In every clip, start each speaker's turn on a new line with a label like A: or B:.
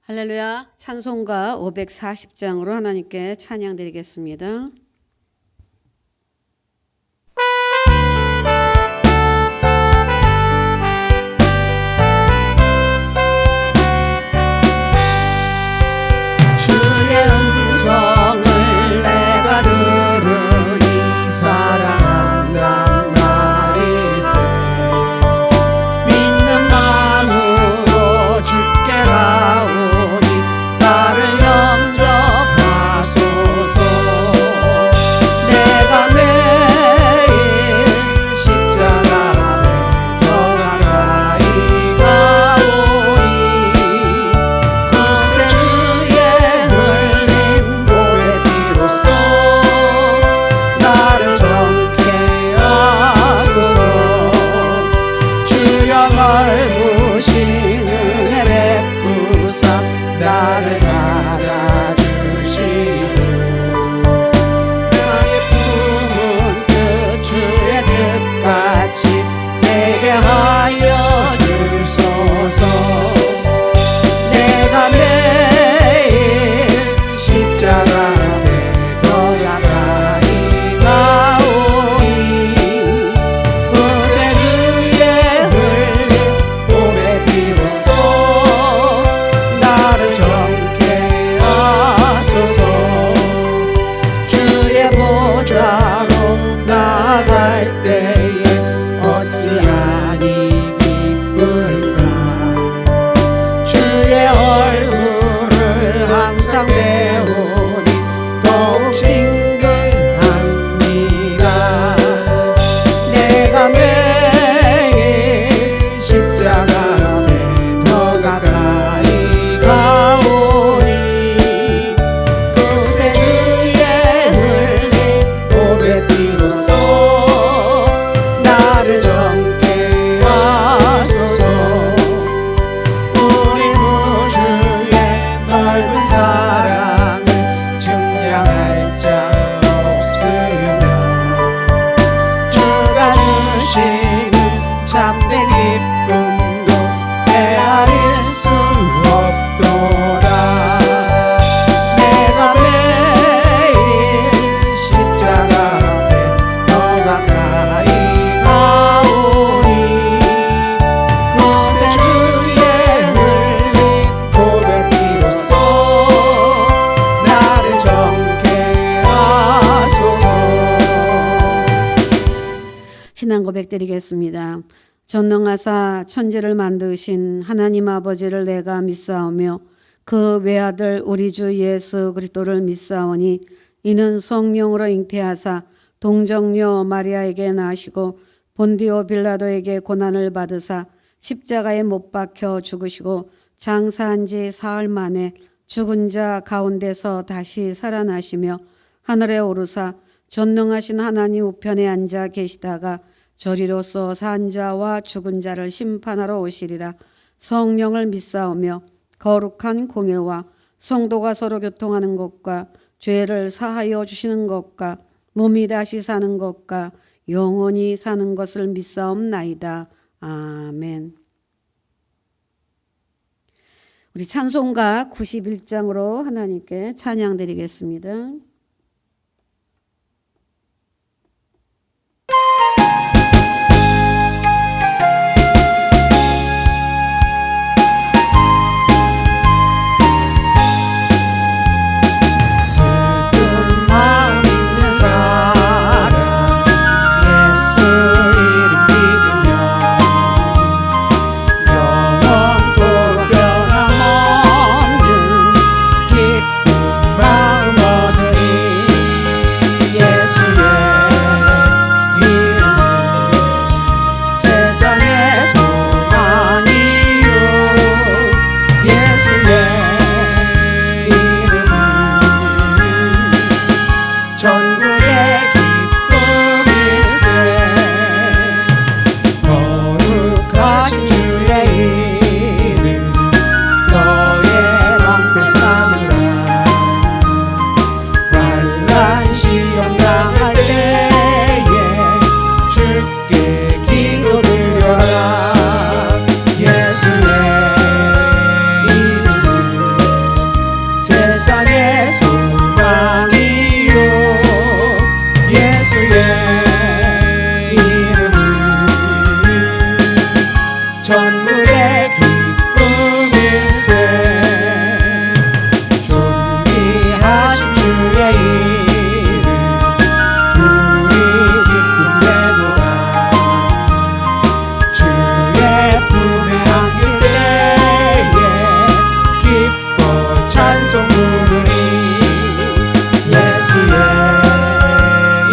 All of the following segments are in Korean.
A: 할렐루야. 찬송가 540장으로 하나님께 찬양 드리겠습니다. 주의 음성을 내가 들으니 사랑한단 말일세. 믿는 마음으로 주께 가오니 나를 영접하소서. 내가 매일 십자가 앞에 더 가까이 가오니 굳세 주의 흘린 보혈 피로써 나를 정케 하소서. 주여 넓으신 은혜 베푸사 나를 받아주시고 나의 품은 뜻 주의 뜻같이 되게 하여 주소서. 내가 매일 십자가 앞에 더 가까이 가오니 굳세 주의 흘린 보혈 피로써 나를 정케 하소서. 주의 보좌로 나아갈 때에 어찌하니 기쁠까. 주의 얼굴을 항상 배우니 더욱 친근합니다. 내가 매일 십자가 앞에 더 가까이 가오니 굳세 주의 흘린 보혈 피로써 나를 정케 하소서. 우리 구주의 넓은 사랑을 증량할 자 없으며 주가 주시는 참된 기쁨도 헤아릴 수 없도다. 내가 매일 십자가 앞에 더 가까이 가오니 굳세 주의 흘린 보혈 피로써 나를 정케 하소서. 신앙 고백 드리겠습니다. 전능하사 천지를 만드신 하나님 아버지를 내가 믿사오며 그 외아들 우리 주 예수 그리스도를 믿사오니 이는 성령으로 잉태하사 동정녀 마리아에게 나시고 본디오 빌라도에게 고난을 받으사 십자가에 못 박혀 죽으시고 장사한 지 사흘 만에 죽은 자 가운데서 다시 살아나시며 하늘에 오르사 전능하신 하나님 우편에 앉아 계시다가 저리로서 산 자와 죽은 자를 심판하러 오시리라. 성령을 믿사오며 거룩한 공예와 성도가 서로 교통하는 것과 죄를 사하여 주시는 것과 몸이 다시 사는 것과 영원히 사는 것을 믿사옵나이다. 아멘. 우리 찬송가 91장으로 하나님께 찬양 드리겠습니다. 슬픈 마음 있는 사람 예수 이름 믿으며 영원토록 변함없는 기쁜 마음 얻으리.
B: 천국의 기쁨일세. 존귀하신 주의 이름 우리 기쁨 내도다. 주의 품에 안길 때에 기뻐 찬송 부르니 예수의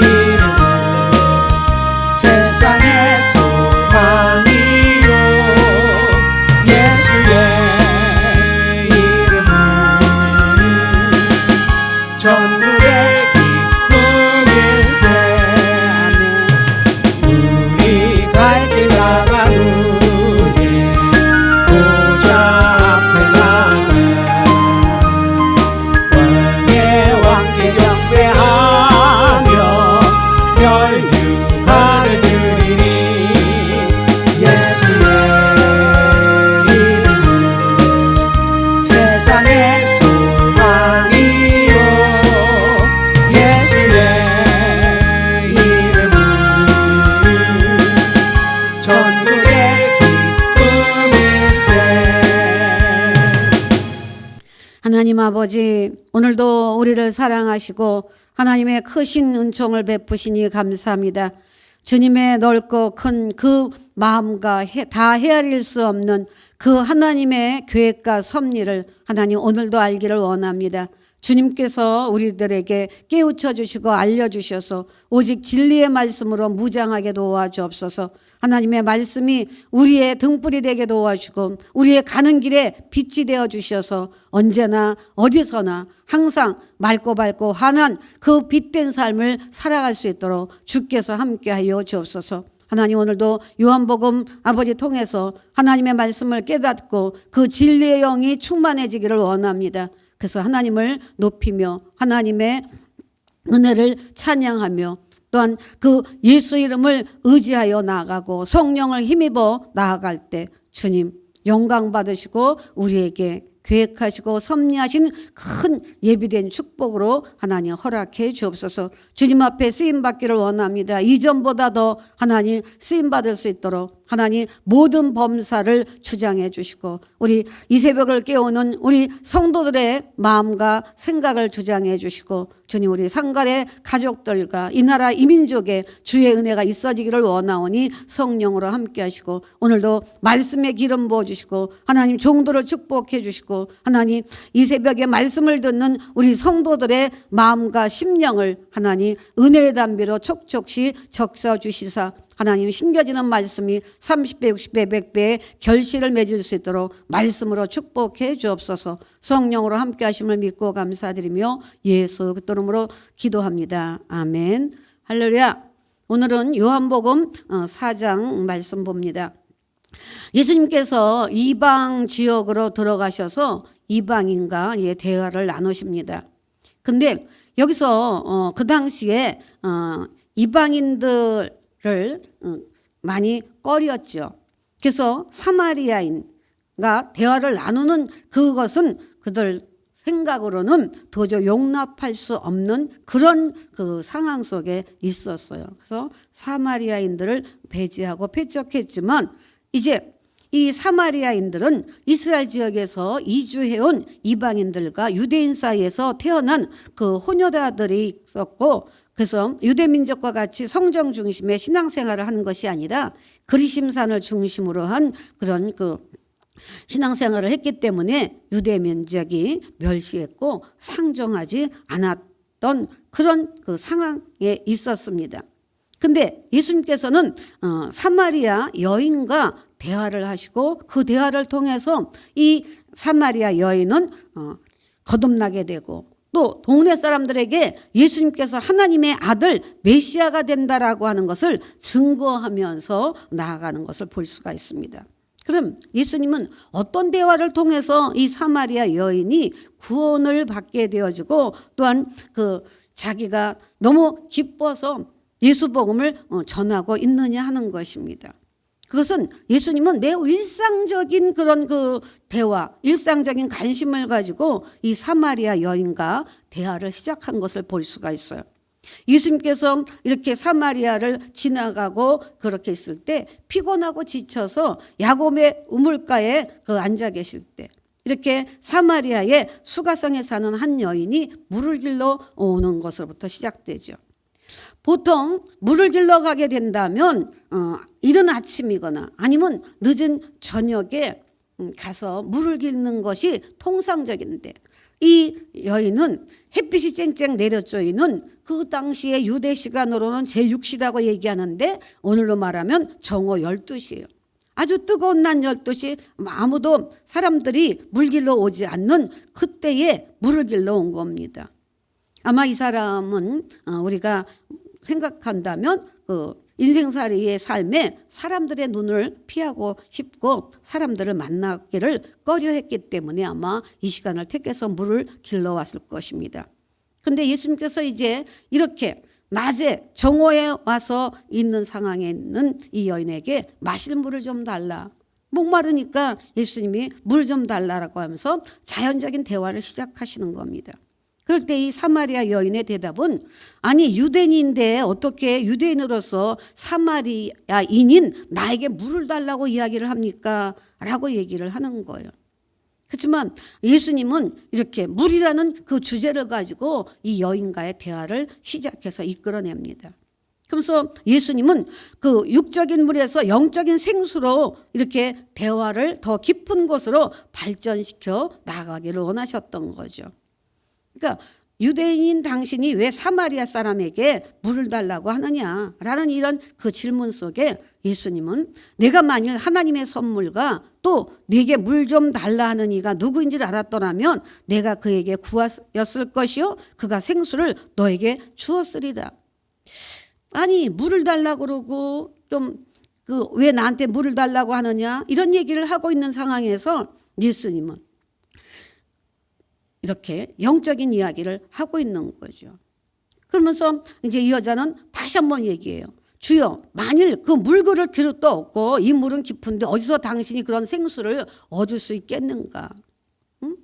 B: 이름은 세상의 소망이요. 예수의 이름은 천국의 기쁨일세. 아멘. 우리 갈 길 나간 후에 보좌 앞에 나가 왕의 왕께 경배하며 멸류관을 드리니 예수의 이름은 세상의 소망이요. 예수의 이름은 천국의 기쁨일세.
A: 하나님 아버지, 오늘도 우리를 사랑하시고 하나님의 크신 은총을 베푸시니 감사합니다. 주님의 넓고 큰 그 마음과 다 헤아릴 수 없는 그 하나님의 계획과 섭리를 하나님 오늘도 알기를 원합니다. 주님께서 우리들에게 깨우쳐 주시고 알려주셔서 오직 진리의 말씀으로 무장하게 도와주옵소서. 하나님의 말씀이 우리의 등불이 되게 도와주고 우리의 가는 길에 빛이 되어 주셔서 언제나 어디서나 항상 맑고 밝고 환한 그 빛된 삶을 살아갈 수 있도록 주께서 함께하여 주옵소서. 하나님 오늘도 요한복음 아버지 통해서 하나님의 말씀을 깨닫고 그 진리의 영이 충만해지기를 원합니다. 그래서 하나님을 높이며 하나님의 은혜를 찬양하며 또한 그 예수 이름을 의지하여 나아가고 성령을 힘입어 나아갈 때 주님 영광 받으시고 우리에게 계획하시고 섭리하신 큰 예비된 축복으로 하나님 허락해 주옵소서. 주님 앞에 쓰임받기를 원합니다. 이전보다 더 하나님 쓰임받을 수 있도록 하나님 모든 범사를 주장해 주시고 우리 이 새벽을 깨우는 우리 성도들의 마음과 생각을 주장해 주시고 주님 우리 상갈의 가족들과 이 나라 이 민족에 주의 은혜가 있어지기를 원하오니 성령으로 함께 하시고 오늘도 말씀의 기름 부어주시고 하나님 종도를 축복해 주시고 하나님 이 새벽에 말씀을 듣는 우리 성도들의 마음과 심령을 하나님 은혜의 담비로 촉촉히 적셔주시사 하나님 심겨지는 말씀이 30배, 60배, 100배의 결실을 맺을 수 있도록 말씀으로 축복해 주옵소서. 성령으로 함께 하심을 믿고 감사드리며 예수 그 이름으로 기도합니다. 아멘. 할렐루야. 오늘은 요한복음 4장 말씀 봅니다. 예수님께서 이방 지역으로 들어가셔서 이방인과 대화를 나누십니다. 근데 여기서 그 당시에 이방인들을 많이 꺼렸죠. 그래서 사마리아인과 대화를 나누는 그것은 그들 생각으로는 도저히 용납할 수 없는 그런 그 상황 속에 있었어요. 그래서 사마리아인들을 배제하고 배척했지만 이제 이 사마리아인들은 이스라엘 지역에서 이주해온 이방인들과 유대인 사이에서 태어난 그 혼혈아들이 있었고 그래서 유대민족과 같이 성경 중심의 신앙생활을 하는 것이 아니라 그리심산을 중심으로 한 그런 그 신앙생활을 했기 때문에 유대민족이 멸시했고 상종하지 않았던 그런 그 상황에 있었습니다. 근데 예수님께서는 사마리아 여인과 대화를 하시고 그 대화를 통해서 이 사마리아 여인은 거듭나게 되고 또 동네 사람들에게 예수님께서 하나님의 아들 메시아가 된다라고 하는 것을 증거하면서 나아가는 것을 볼 수가 있습니다. 그럼 예수님은 어떤 대화를 통해서 이 사마리아 여인이 구원을 받게 되어지고 또한 그 자기가 너무 기뻐서 예수 복음을 전하고 있느냐 하는 것입니다. 그것은 예수님은 매우 일상적인 그런 그 대화, 일상적인 관심을 가지고 이 사마리아 여인과 대화를 시작한 것을 볼 수가 있어요. 예수님께서 이렇게 사마리아를 지나가고 그렇게 있을 때 피곤하고 지쳐서 야곱의 우물가에 앉아 계실 때 이렇게 사마리아의 수가성에 사는 한 여인이 물을 길러 오는 것으로부터 시작되죠. 보통 물을 길러 가게 된다면 이른 아침이거나 아니면 늦은 저녁에 가서 물을 길는 것이 통상적인데 이 여인은 햇빛이 쨍쨍 내려쬐는 그 당시에 유대 시간으로는 제6시라고 얘기하는데 오늘로 말하면 정오 12시예요. 아주 뜨거운 날 12시 아무도 사람들이 물 길러 오지 않는 그때에 물을 길러 온 겁니다. 아마 이 사람은 우리가 생각한다면 그 인생살이의 삶에 사람들의 눈을 피하고 싶고 사람들을 만나기를 꺼려했기 때문에 아마 이 시간을 택해서 물을 길러왔을 것입니다. 그런데 예수님께서 이제 이렇게 낮에 정오에 와서 있는 상황에 있는 이 여인에게 마실 물을 좀 달라. 목마르니까 예수님이 물 좀 달라라고 하면서 자연적인 대화를 시작하시는 겁니다. 그럴 때 이 사마리아 여인의 대답은 아니 유대인인데 어떻게 유대인으로서 사마리아인인 나에게 물을 달라고 이야기를 합니까? 라고 얘기를 하는 거예요. 그렇지만 예수님은 이렇게 물이라는 그 주제를 가지고 이 여인과의 대화를 시작해서 이끌어냅니다. 그러면서 예수님은 그 육적인 물에서 영적인 생수로 이렇게 대화를 더 깊은 곳으로 발전시켜 나가기를 원하셨던 거죠. 그러니까 유대인인 당신이 왜 사마리아 사람에게 물을 달라고 하느냐라는 이런 그 질문 속에 예수님은 내가 만일 하나님의 선물과 또 네게 물 좀 달라 하는 이가 누구인지를 알았더라면 내가 그에게 구하였을 것이요 그가 생수를 너에게 주었으리라. 아니 물을 달라고 그러고 좀 그 왜 나한테 물을 달라고 하느냐 이런 얘기를 하고 있는 상황에서 예수님은 이렇게 영적인 이야기를 하고 있는 거죠. 그러면서 이제 이 여자는 다시 한번 얘기해요. 주여 만일 그 물그릇 그릇도 없고 이 물은 깊은데 어디서 당신이 그런 생수를 얻을 수 있겠는가. 응?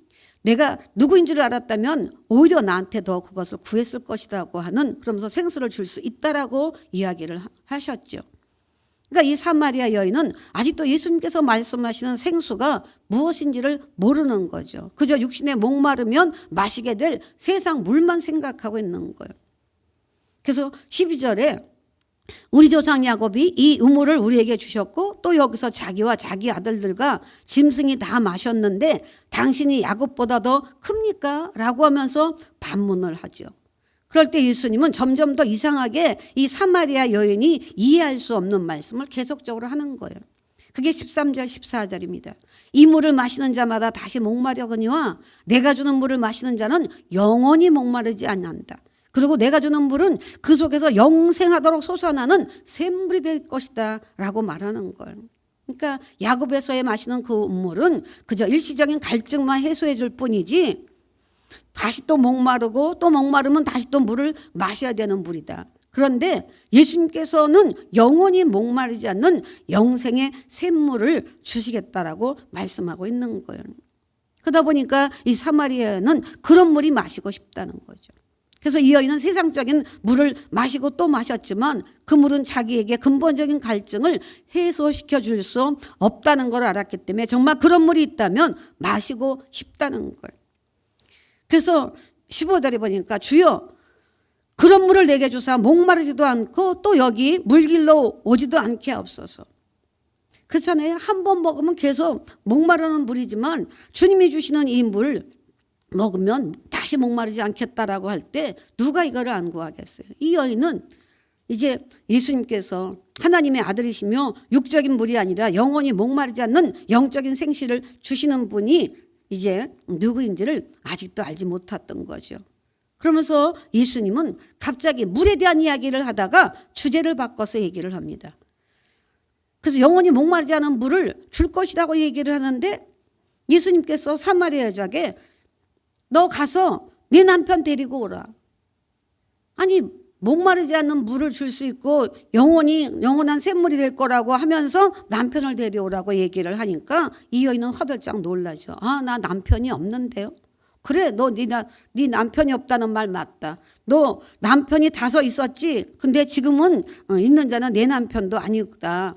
A: 내가 누구인 줄 알았다면 오히려 나한테 더 그것을 구했을 것이라고 하는 그러면서 생수를 줄 수 있다라고 이야기를 하셨죠. 그러니까 이 사마리아 여인은 아직도 예수님께서 말씀하시는 생수가 무엇인지를 모르는 거죠. 그저 육신에 목마르면 마시게 될 세상 물만 생각하고 있는 거예요. 그래서 12절에 우리 조상 야곱이 이 우물을 우리에게 주셨고 또 여기서 자기와 자기 아들들과 짐승이 다 마셨는데 당신이 야곱보다 더 큽니까? 라고 하면서 반문을 하죠. 그럴 때 예수님은 점점 더 이상하게 이 사마리아 여인이 이해할 수 없는 말씀을 계속적으로 하는 거예요. 그게 13절 14절입니다. 이 물을 마시는 자마다 다시 목마르거니와 내가 주는 물을 마시는 자는 영원히 목마르지 않는다. 그리고 내가 주는 물은 그 속에서 영생하도록 솟아나는 샘물이 될 것이다 라고 말하는 거예요. 그러니까 야곱에서의 마시는 그 물은 그저 일시적인 갈증만 해소해 줄 뿐이지 다시 또 목마르고 또 목마르면 다시 또 물을 마셔야 되는 물이다. 그런데 예수님께서는 영원히 목마르지 않는 영생의 샘물을 주시겠다라고 말씀하고 있는 거예요. 그러다 보니까 이 사마리아는 그런 물이 마시고 싶다는 거죠. 그래서 이 여인은 세상적인 물을 마시고 또 마셨지만 그 물은 자기에게 근본적인 갈증을 해소시켜 줄 수 없다는 걸 알았기 때문에 정말 그런 물이 있다면 마시고 싶다는 거예요. 그래서 15절에 보니까 주여 그런 물을 내게 주사 목마르지도 않고 또 여기 물길로 오지도 않게 하옵소서. 그렇잖아요. 한 번 먹으면 계속 목마르는 물이지만 주님이 주시는 이 물 먹으면 다시 목마르지 않겠다라고 할 때 누가 이거를 안 구하겠어요. 이 여인은 이제 예수님께서 하나님의 아들이시며 육적인 물이 아니라 영원히 목마르지 않는 영적인 생시를 주시는 분이 이제 누구인지를 아직도 알지 못했던 거죠. 그러면서 예수님은 갑자기 물에 대한 이야기를 하다가 주제를 바꿔서 얘기를 합니다. 그래서 영원히 목마르지 않은 물을 줄 것이라고 얘기를 하는데 예수님께서 사마리아 여자에게 너 가서 네 남편 데리고 오라. 아니 목마르지 않는 물을 줄 수 있고 영원한 샘물이 될 거라고 하면서 남편을 데려오라고 얘기를 하니까 이 여인은 화들짝 놀라죠. 아, 나 남편이 없는데요. 그래, 너 네 남편이 없다는 말 맞다. 너 남편이 5 있었지. 근데 지금은 있는 자는 내 남편도 아니다.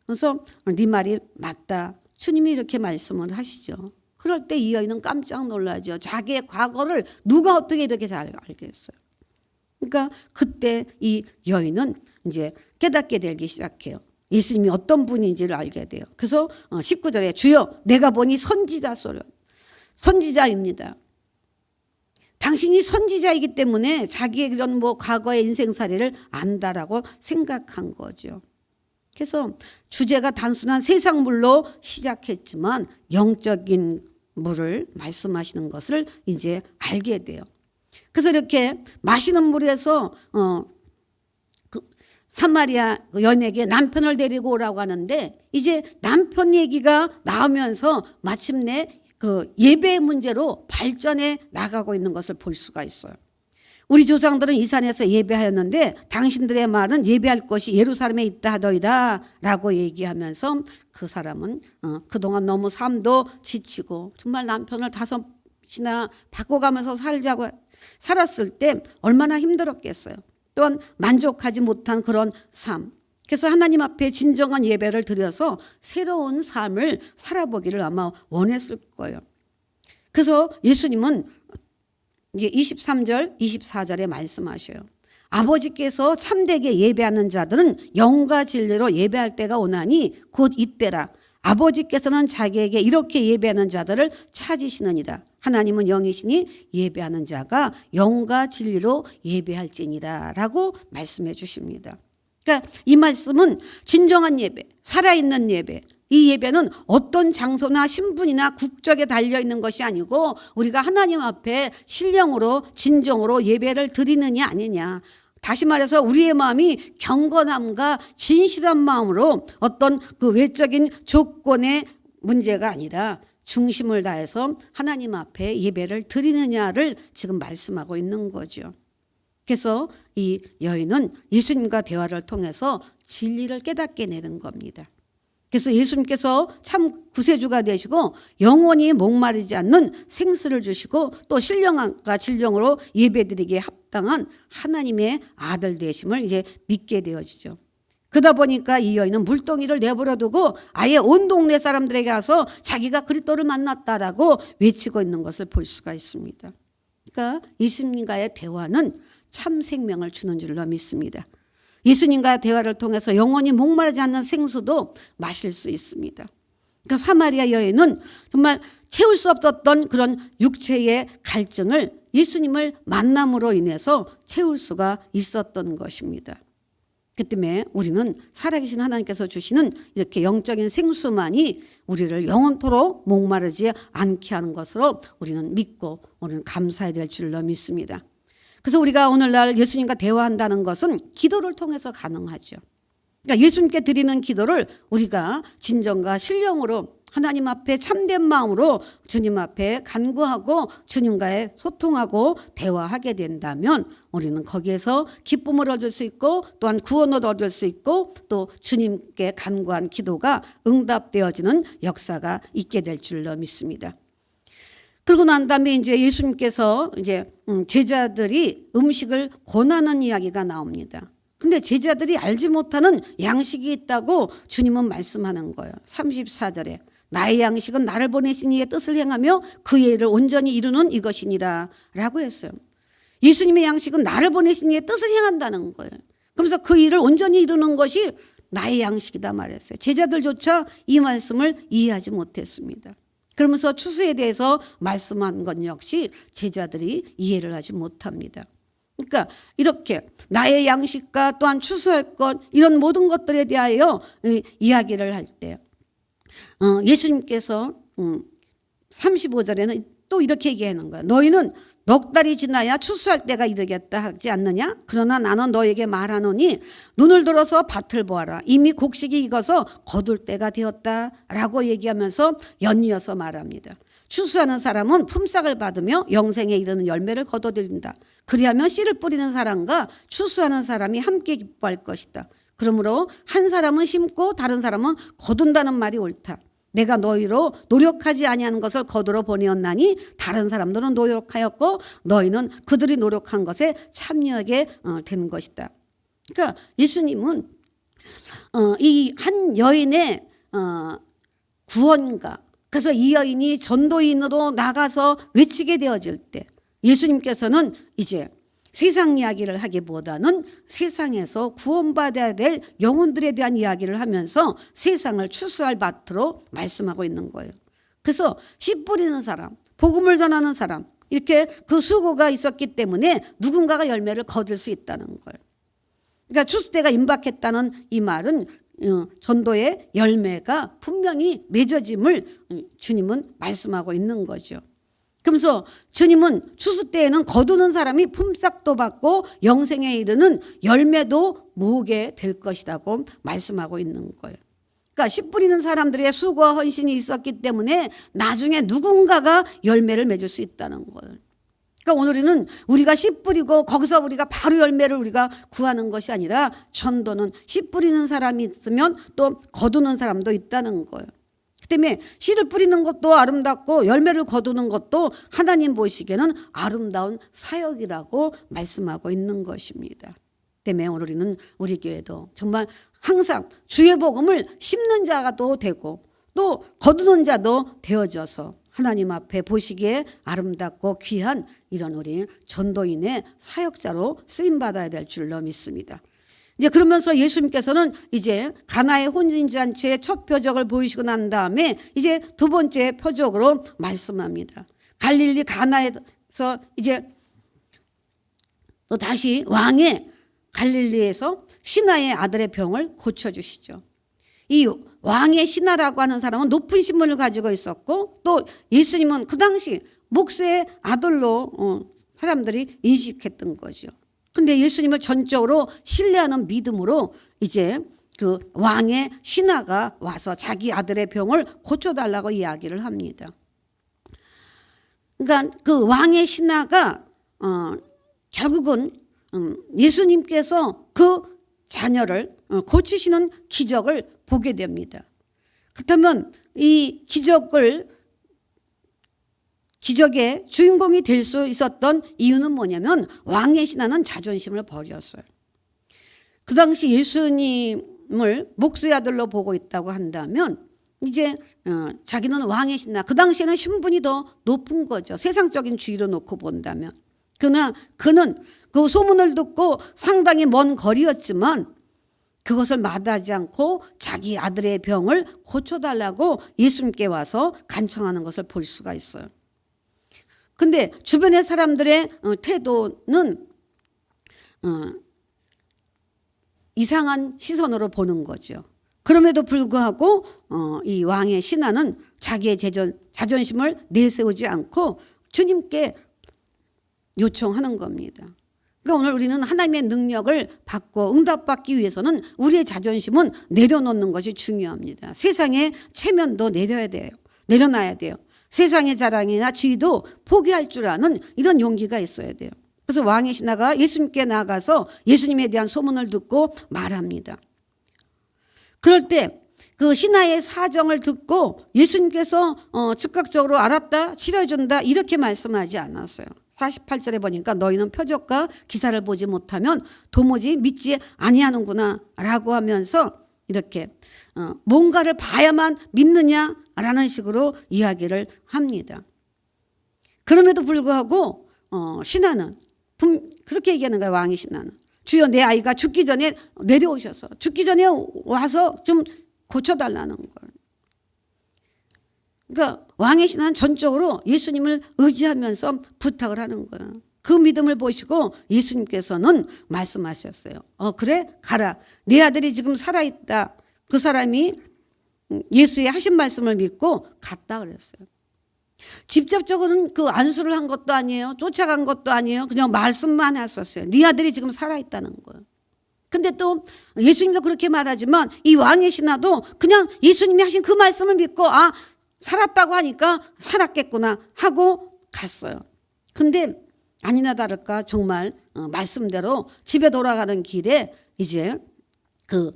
A: 그래서 네 말이 맞다. 주님이 이렇게 말씀을 하시죠. 그럴 때 이 여인은 깜짝 놀라죠. 자기의 과거를 누가 어떻게 이렇게 잘 알겠어요. 그러니까 그때 이 여인은 이제 깨닫게 되기 시작해요. 예수님이 어떤 분인지를 알게 돼요. 그래서 19절에 주여 내가 보니 선지자입니다. 당신이 선지자이기 때문에 자기의 그런 과거의 인생사례를 안다라고 생각한 거죠. 그래서 주제가 단순한 세상 물로 시작했지만 영적인 물을 말씀하시는 것을 이제 알게 돼요. 그래서 이렇게 마시는 물에서 사마리아 여인에게 남편을 데리고 오라고 하는데 이제 남편 얘기가 나오면서 마침내 그 예배의 문제로 발전해 나가고 있는 것을 볼 수가 있어요. 우리 조상들은 이 산에서 예배하였는데 당신들의 말은 예배할 곳이 예루살렘에 있다 하더이다 라고 얘기하면서 그 사람은 그동안 너무 삶도 지치고 정말 남편을 5이나 바꿔가면서 살자고 살았을 때 얼마나 힘들었겠어요. 또한 만족하지 못한 그런 삶. 그래서 하나님 앞에 진정한 예배를 드려서 새로운 삶을 살아보기를 아마 원했을 거예요. 그래서 예수님은 이제 23절, 24절에 말씀하셔요. 아버지께서 참되게 예배하는 자들은 영과 진리로 예배할 때가 오나니 곧 이때라. 아버지께서는 자기에게 이렇게 예배하는 자들을 찾으시느니라. 하나님은 영이시니 예배하는 자가 영과 진리로 예배할지니라 라고 말씀해 주십니다. 그러니까 이 말씀은 진정한 예배, 살아있는 예배, 이 예배는 어떤 장소나 신분이나 국적에 달려있는 것이 아니고 우리가 하나님 앞에 신령으로 진정으로 예배를 드리느냐 아니냐. 다시 말해서 우리의 마음이 경건함과 진실한 마음으로 어떤 그 외적인 조건의 문제가 아니라 중심을 다해서 하나님 앞에 예배를 드리느냐를 지금 말씀하고 있는 거죠. 그래서 이 여인은 예수님과 대화를 통해서 진리를 깨닫게 되는 겁니다. 그래서 예수님께서 참 구세주가 되시고 영원히 목마르지 않는 생수를 주시고 또 신령과 진정으로 예배드리기에 합당한 하나님의 아들 되심을 이제 믿게 되어지죠. 그러다 보니까 이 여인은 물동이를 내버려 두고 아예 온 동네 사람들에게 가서 자기가 그리스도를 만났다라고 외치고 있는 것을 볼 수가 있습니다. 그러니까 예수님과의 대화는 참 생명을 주는 줄로 믿습니다. 예수님과 대화를 통해서 영원히 목마르지 않는 생수도 마실 수 있습니다. 그러니까 사마리아 여인은 정말 채울 수 없었던 그런 육체의 갈증을 예수님을 만남으로 인해서 채울 수가 있었던 것입니다. 그 때문에 우리는 살아계신 하나님께서 주시는 이렇게 영적인 생수만이 우리를 영원토록 목마르지 않게 하는 것으로 우리는 믿고 우리는 감사해야 될 줄로 믿습니다. 그래서 우리가 오늘날 예수님과 대화한다는 것은 기도를 통해서 가능하죠. 그러니까 예수님께 드리는 기도를 우리가 진정과 신령으로 하나님 앞에 참된 마음으로 주님 앞에 간구하고 주님과의 소통하고 대화하게 된다면 우리는 거기에서 기쁨을 얻을 수 있고 또한 구원을 얻을 수 있고 또 주님께 간구한 기도가 응답되어지는 역사가 있게 될 줄로 믿습니다. 그러고 난 다음에 이제 예수님께서 이제 제자들이 음식을 권하는 이야기가 나옵니다. 근데 제자들이 알지 못하는 양식이 있다고 주님은 말씀하는 거예요. 34절에 나의 양식은 나를 보내신 이의 뜻을 행하며 그의 일을 온전히 이루는 이것이니라 라고 했어요. 예수님의 양식은 나를 보내신 이의 뜻을 행한다는 거예요. 그러면서 그 일을 온전히 이루는 것이 나의 양식이다 말했어요. 제자들조차 이 말씀을 이해하지 못했습니다. 그러면서 추수에 대해서 말씀한 것 역시 제자들이 이해를 하지 못합니다. 그러니까 이렇게 나의 양식과 또한 추수할 것 이런 모든 것들에 대하여 이야기를 할 때 예수님께서 35절에는 또 이렇게 얘기하는 거예요. 너희는 넉 달이 지나야 추수할 때가 이르겠다 하지 않느냐? 그러나 나는 너에게 말하노니 눈을 들어서 밭을 보아라. 이미 곡식이 익어서 거둘 때가 되었다라고 얘기하면서 연이어서 말합니다. 추수하는 사람은 품삯을 받으며 영생에 이르는 열매를 거둬들인다. 그리하면 씨를 뿌리는 사람과 추수하는 사람이 함께 기뻐할 것이다. 그러므로 한 사람은 심고 다른 사람은 거둔다는 말이 옳다. 내가 너희로 노력하지 아니하는 것을 거두러 보내었나니 다른 사람들은 노력하였고 너희는 그들이 노력한 것에 참여하게 된 것이다. 그러니까 예수님은 이 한 여인의 구원가, 그래서 이 여인이 전도인으로 나가서 외치게 되어질 때 예수님께서는 이제 세상 이야기를 하기보다는 세상에서 구원받아야 될 영혼들에 대한 이야기를 하면서 세상을 추수할 밭으로 말씀하고 있는 거예요. 그래서 씨 뿌리는 사람, 복음을 전하는 사람, 이렇게 그 수고가 있었기 때문에 누군가가 열매를 거둘 수 있다는 거예요. 그러니까 추수때가 임박했다는 이 말은 전도의 열매가 분명히 맺어짐을 주님은 말씀하고 있는 거죠. 그러면서 주님은 추수 때에는 거두는 사람이 품삯도 받고 영생에 이르는 열매도 모으게 될 것이라고 말씀하고 있는 거예요. 그러니까 씨 뿌리는 사람들의 수고와 헌신이 있었기 때문에 나중에 누군가가 열매를 맺을 수 있다는 거예요. 그러니까 오늘은 우리가 씨 뿌리고 거기서 우리가 바로 열매를 우리가 구하는 것이 아니라 전도는 씨 뿌리는 사람이 있으면 또 거두는 사람도 있다는 거예요. 그 때문에 씨를 뿌리는 것도 아름답고 열매를 거두는 것도 하나님 보시기에는 아름다운 사역이라고 말씀하고 있는 것입니다. 때문에 오늘 우리는 우리 교회도 정말 항상 주의 복음을 심는 자가도 되고 또 거두는 자도 되어져서 하나님 앞에 보시기에 아름답고 귀한 이런 우리 전도인의 사역자로 쓰임받아야 될 줄로 믿습니다. 이제 그러면서 예수님께서는 이제 가나의 혼인잔치의 첫 표적을 보이시고 난 다음에 이제 두 번째 표적으로 말씀합니다. 갈릴리 가나에서 이제 또 다시 왕의 갈릴리에서 시나의 아들의 병을 고쳐주시죠. 이 왕의 시나라고 하는 사람은 높은 신분을 가지고 있었고 또 예수님은 그 당시 목수의 아들로 사람들이 인식했던 거죠. 근데 예수님을 전적으로 신뢰하는 믿음으로 이제 그 왕의 신하가 와서 자기 아들의 병을 고쳐달라고 이야기를 합니다. 그러니까 그 왕의 신하가 결국은 예수님께서 그 자녀를 고치시는 기적을 보게 됩니다. 그렇다면 이 기적의 주인공이 될 수 있었던 이유는 뭐냐면 왕의 신하는 자존심을 버렸어요. 그 당시 예수님을 목수의 아들로 보고 있다고 한다면 이제 자기는 왕의 신하, 그 당시에는 신분이 더 높은 거죠. 세상적인 주의로 놓고 본다면. 그러나 그는 그 소문을 듣고 상당히 먼 거리였지만 그것을 마다하지 않고 자기 아들의 병을 고쳐달라고 예수님께 와서 간청하는 것을 볼 수가 있어요. 근데 주변의 사람들의 태도는 이상한 시선으로 보는 거죠. 그럼에도 불구하고 이 왕의 신하는 자기의 자존심을 내세우지 않고 주님께 요청하는 겁니다. 그러니까 오늘 우리는 하나님의 능력을 받고 응답받기 위해서는 우리의 자존심은 내려놓는 것이 중요합니다. 세상의 체면도 내려놔야 돼요. 세상의 자랑이나 지위도 포기할 줄 아는 이런 용기가 있어야 돼요. 그래서 왕의 신하가 예수님께 나가서 예수님에 대한 소문을 듣고 말합니다. 그럴 때 그 신하의 사정을 듣고 예수님께서 즉각적으로 알았다, 치료해준다 이렇게 말씀하지 않았어요. 48절에 보니까 너희는 표적과 기사를 보지 못하면 도무지 믿지 아니하는구나 라고 하면서 이렇게 뭔가를 봐야만 믿느냐라는 식으로 이야기를 합니다. 그럼에도 불구하고 신하는 그렇게 얘기하는 거예요. 왕의 신하는 주여 내 아이가 죽기 전에 내려오셔서 죽기 전에 와서 좀 고쳐달라는 걸. 그러니까 왕의 신하는 전적으로 예수님을 의지하면서 부탁을 하는 거예요. 그 믿음을 보시고 예수님께서는 말씀하셨어요. 그래 가라. 내 아들이 지금 살아있다. 그 사람이 예수의 하신 말씀을 믿고 갔다 그랬어요. 직접적으로는 그 안수를 한 것도 아니에요. 쫓아간 것도 아니에요. 그냥 말씀만 했었어요. 네 아들이 지금 살아있다는 거예요. 근데 또 예수님도 그렇게 말하지만 이 왕의 신하도 그냥 예수님이 하신 그 말씀을 믿고 살았다고 하니까 살았겠구나 하고 갔어요. 근데 아니나 다를까 정말 말씀대로 집에 돌아가는 길에 이제 그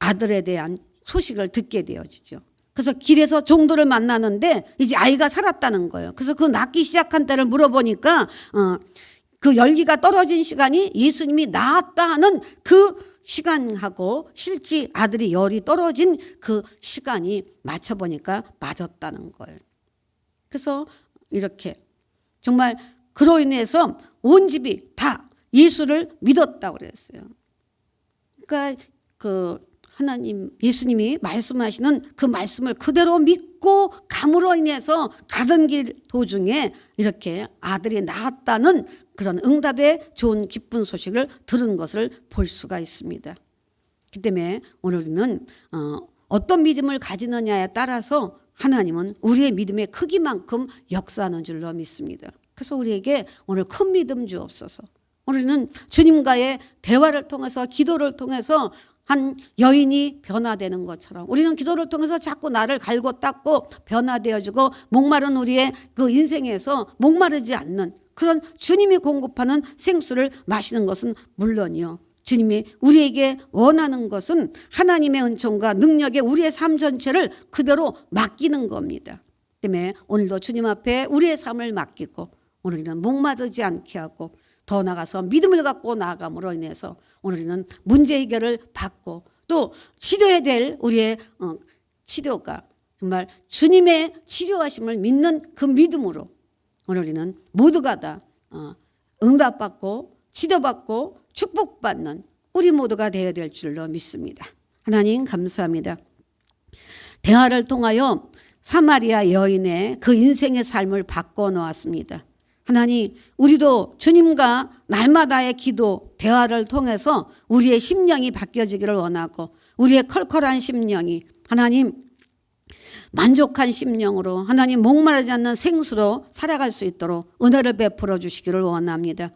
A: 아들에 대한 소식을 듣게 되어지죠. 그래서 길에서 종들을 만나는데 이제 아이가 살았다는 거예요. 그래서 그 낳기 시작한 때를 물어보니까 그 열기가 떨어진 시간이 예수님이 낳았다 하는 그 시간하고 실제 아들이 열이 떨어진 그 시간이 맞춰보니까 맞았다는 거예요. 그래서 이렇게 정말 그로 인해서 온 집이 다 예수를 믿었다고 그랬어요. 그러니까 그 하나님 예수님이 말씀하시는 그 말씀을 그대로 믿고 감으로 인해서 가던 길 도중에 이렇게 아들이 낳았다는 그런 응답의 좋은 기쁜 소식을 들은 것을 볼 수가 있습니다. 그렇기 때문에 오늘 우리는 어떤 믿음을 가지느냐에 따라서 하나님은 우리의 믿음의 크기만큼 역사하는 줄로 믿습니다. 그래서 우리에게 오늘 큰 믿음 주옵소서. 우리는 주님과의 대화를 통해서 기도를 통해서 한 여인이 변화되는 것처럼 우리는 기도를 통해서 자꾸 나를 갈고 닦고 변화되어지고 목마른 우리의 그 인생에서 목마르지 않는 그런 주님이 공급하는 생수를 마시는 것은 물론이요. 주님이 우리에게 원하는 것은 하나님의 은총과 능력에 우리의 삶 전체를 그대로 맡기는 겁니다. 때문에 오늘도 주님 앞에 우리의 삶을 맡기고 우리는 목마르지 않게 하고 더 나아가서 믿음을 갖고 나아감으로 인해서 오늘은 문제 해결을 받고 또 치료해야 될 우리의 치료가 정말 주님의 치료하심을 믿는 그 믿음으로 오늘은 모두가 다 응답받고 치료받고 축복받는 우리 모두가 되어야 될 줄로 믿습니다. 하나님 감사합니다. 대화를 통하여 사마리아 여인의 그 인생의 삶을 바꿔놓았습니다. 하나님 우리도 주님과 날마다의 기도 대화를 통해서 우리의 심령이 바뀌어지기를 원하고 우리의 컬컬한 심령이 하나님 만족한 심령으로 하나님 목마르지 않는 생수로 살아갈 수 있도록 은혜를 베풀어 주시기를 원합니다.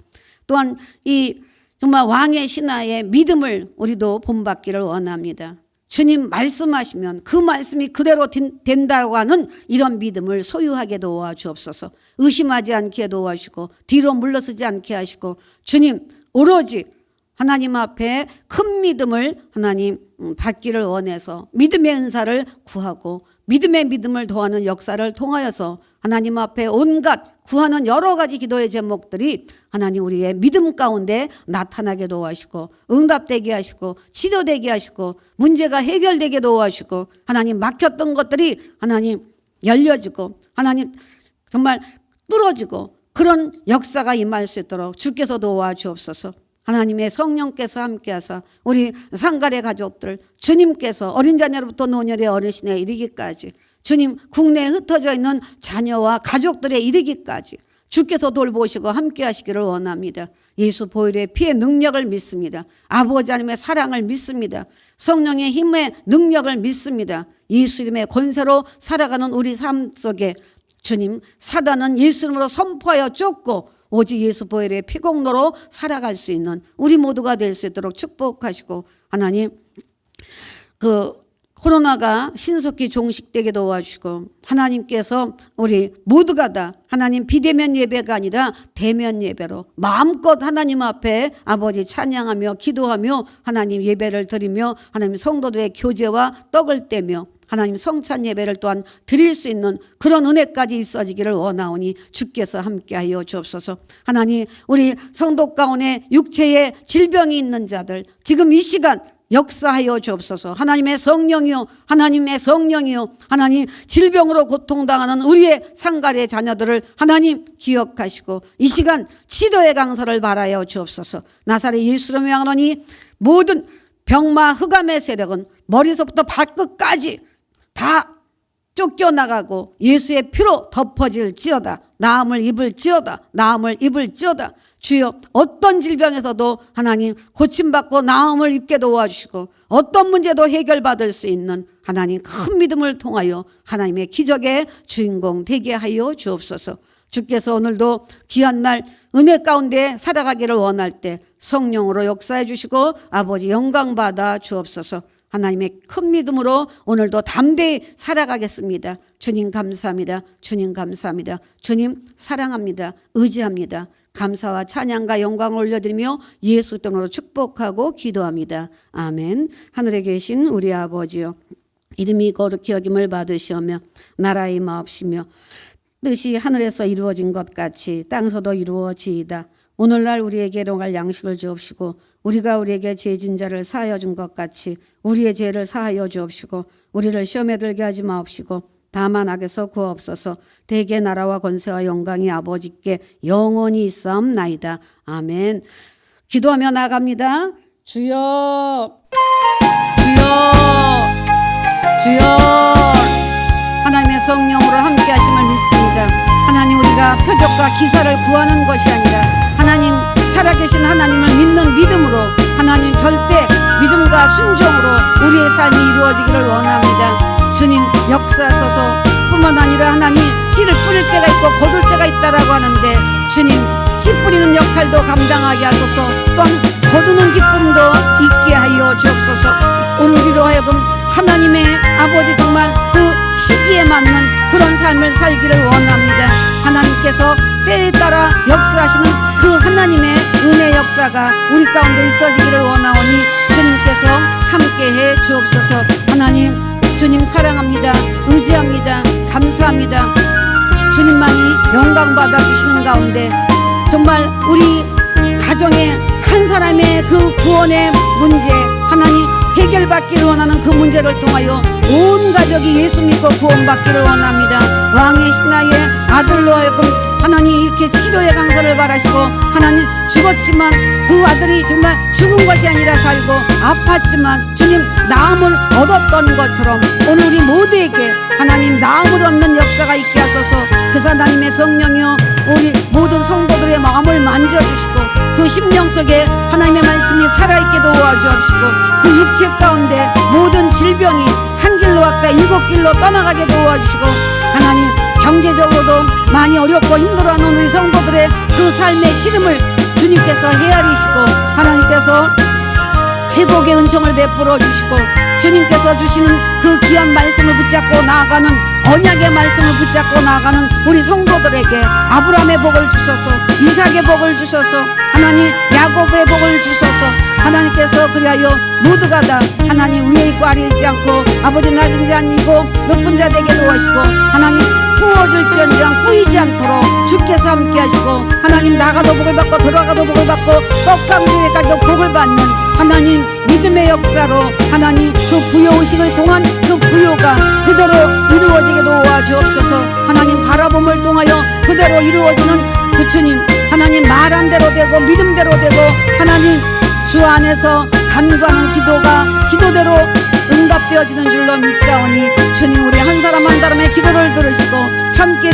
A: 또한 이 정말 왕의 신하의 믿음을 우리도 본받기를 원합니다. 주님 말씀하시면 그 말씀이 그대로 된다고 하는 이런 믿음을 소유하게 도와주옵소서. 의심하지 않게 도와주시고 뒤로 물러서지 않게 하시고 주님 오로지 하나님 앞에 큰 믿음을 하나님 받기를 원해서 믿음의 은사를 구하고 믿음의 믿음을 더하는 역사를 통하여서 하나님 앞에 온갖 구하는 여러 가지 기도의 제목들이 하나님 우리의 믿음 가운데 나타나게 도와주시고 응답되게 하시고 치료되게 하시고 문제가 해결되게 도와주시고 하나님 막혔던 것들이 하나님 열려지고 하나님 정말 뚫어지고 그런 역사가 임할 수 있도록 주께서 도와주옵소서. 하나님의 성령께서 함께하사 우리 상가의 가족들 주님께서 어린 자녀로부터 노년의 어르신에 이르기까지 주님 국내에 흩어져 있는 자녀와 가족들에 이르기까지 주께서 돌보시고 함께 하시기를 원합니다. 예수 보혈의 피의 능력을 믿습니다. 아버지 하나님의 사랑을 믿습니다. 성령의 힘의 능력을 믿습니다. 예수 이름의 권세로 살아가는 우리 삶 속에 주님 사단은 예수 이름으로 선포하여 쫓고 오직 예수 보혈의 피공로로 살아갈 수 있는 우리 모두가 될 수 있도록 축복하시고 하나님 그 코로나가 신속히 종식되게 도와주시고 하나님께서 우리 모두가 다 하나님 비대면 예배가 아니라 대면 예배로 마음껏 하나님 앞에 아버지 찬양하며 기도하며 하나님 예배를 드리며 하나님 성도들의 교제와 떡을 떼며 하나님 성찬 예배를 또한 드릴 수 있는 그런 은혜까지 있어지기를 원하오니 주께서 함께하여 주옵소서. 하나님 우리 성도 가운데 육체에 질병이 있는 자들 지금 이 시간 역사하여 주옵소서. 하나님의 성령이요 하나님의 성령이요 하나님 질병으로 고통당하는 우리의 상가의 자녀들을 하나님 기억하시고 이 시간 치료의 강서를 바라여 주옵소서. 나사렛 예수를 명하노니 모든 병마 흑암의 세력은 머리서부터 발끝까지 다 쫓겨나가고 예수의 피로 덮어질지어다. 나음을 입을지어다. 나음을 입을지어다. 주여 어떤 질병에서도 하나님 고침받고 나음을 입게 도와주시고 어떤 문제도 해결받을 수 있는 하나님 큰 믿음을 통하여 하나님의 기적의 주인공 되게 하여 주옵소서. 주께서 오늘도 귀한 날 은혜 가운데 살아가기를 원할 때 성령으로 역사해 주시고 아버지 영광 받아 주옵소서. 하나님의 큰 믿음으로 오늘도 담대히 살아가겠습니다. 주님 감사합니다. 주님 감사합니다. 주님 사랑합니다. 의지합니다. 감사와 찬양과 영광을 올려드리며 예수 이름으로 축복하고 기도합니다. 아멘. 하늘에 계신 우리 아버지요 이름이 거룩히 여김을 받으시오며 나라의 임하옵시며 뜻이 하늘에서 이루어진 것 같이 땅에서도 이루어지이다. 오늘날 우리에게 일용할 양식을 주옵시고 우리가 우리에게 죄진 자를 사하여 준 것 같이 우리의 죄를 사하여 주옵시고 우리를 시험에 들게 하지 마옵시고 다만 악에서 구하옵소서. 대개 나라와 권세와 영광이 아버지께 영원히 있사옵나이다. 아멘. 기도하며 나갑니다. 주여 주여 주여. 하나님의 성령으로 함께 하심을 믿습니다. 하나님, 우리가 표적과 기사를 구하는 것이 아니라 하나님, 살아계신 하나님을 믿는 믿음으로 하나님, 절대 믿음과 순종으로 우리의 삶이 이루어지기를 원합니다. 주님, 역사하소서. 뿐만 아니라 하나님, 씨를 뿌릴 때가 있고 거둘 때가 있다라고 하는데 주님, 씨 뿌리는 역할도 감당하게 하소서. 또한 거두는 기쁨도 있게 하여 주옵소서. 오늘 우리로 하여금 하나님의 아버지 정말 그 시기에 맞는 그런 삶을 살기를 원합니다. 하나님께서 때에 따라 역사하시는 그 하나님의 은혜 역사가 우리 가운데 있어지기를 원하오니 주님께서 함께해 주옵소서. 하나님, 주님 사랑합니다. 의지합니다. 감사합니다. 주님만이 영광 받아 주시는 가운데 정말 우리 가정의 한 사람의 그 구원의 문제, 하나님 해결받기를 원하는 그 문제를 통하여 온 가족이 예수 믿고 구원받기를 원합니다. 왕의 신하의 아들로 하여금 하나님 이렇게 치료의 강사를 바라시고 하나님 죽었지만 그 아들이 정말 죽은 것이 아니라 살고 아팠지만 주님 나음을 얻었던 것처럼 오늘 우리 모두에게 하나님 나음을 얻는 역사가 있게 하소서. 그래서 하나님의 성령이여 우리 모든 성도들의 마음을 만져주시고 그 심령 속에 하나님의 말씀이 살아있게 도와주옵시고 그 육체 가운데 모든 질병이 한 길로 왔다 일곱 길로 떠나가게 도와주시고 하나님 경제적으로도 많이 어렵고 힘들어하는 우리 성도들의 그 삶의 시름을 주님께서 헤아리시고 하나님께서 회복의 은총을 베풀어 주시고 주님께서 주시는 그 귀한 말씀을 붙잡고 나아가는 언약의 말씀을 붙잡고 나아가는 우리 성도들에게 아브라함의 복을 주셔서 이삭의 복을 주셔서 하나님 야곱의 복을 주셔서 하나님께서 그리하여 모두가 다 하나님 위에 있고 아래에 있지 않고 아버지 낮은 자 아니고 높은 자 되게 도와주시고 하나님 꾸어줄지언정 꾸이지 않도록 주께서 함께 하시고 하나님 나가도 복을 받고 들어가도 복을 받고 떡강주에까지도 복을 받는 하나님 믿음의 역사로 하나님 그 부여오심을 통한 그 부여가 그대로 이루어지게 도와주옵소서. 하나님 바라봄을 통하여 그대로 이루어지는 그 주님 하나님 말한 대로 되고 믿음대로 되고 하나님 주 안에서 간구하는 기도가 기도대로 응답되어지는 줄로 믿사오니 주님 우리 한 사람 한 사람의 기도를 들으시고 함께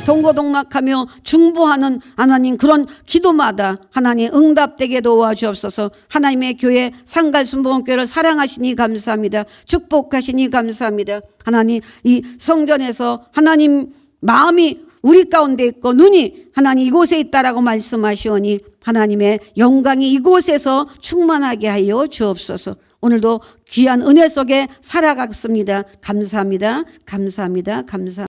A: 동고동락하며 중보하는 하나님 그런 기도마다 하나님 응답되게 도와주옵소서. 하나님의 교회 상갈순복음교회를 사랑하시니 감사합니다. 축복하시니 감사합니다. 하나님 이 성전에서 하나님 마음이 우리 가운데 있고 눈이 하나님 이곳에 있다라고 말씀하시오니 하나님의 영광이 이곳에서 충만하게 하여 주옵소서. 오늘도 귀한 은혜 속에 살아가겠습니다. 감사합니다. 감사합니다. 감사합니다.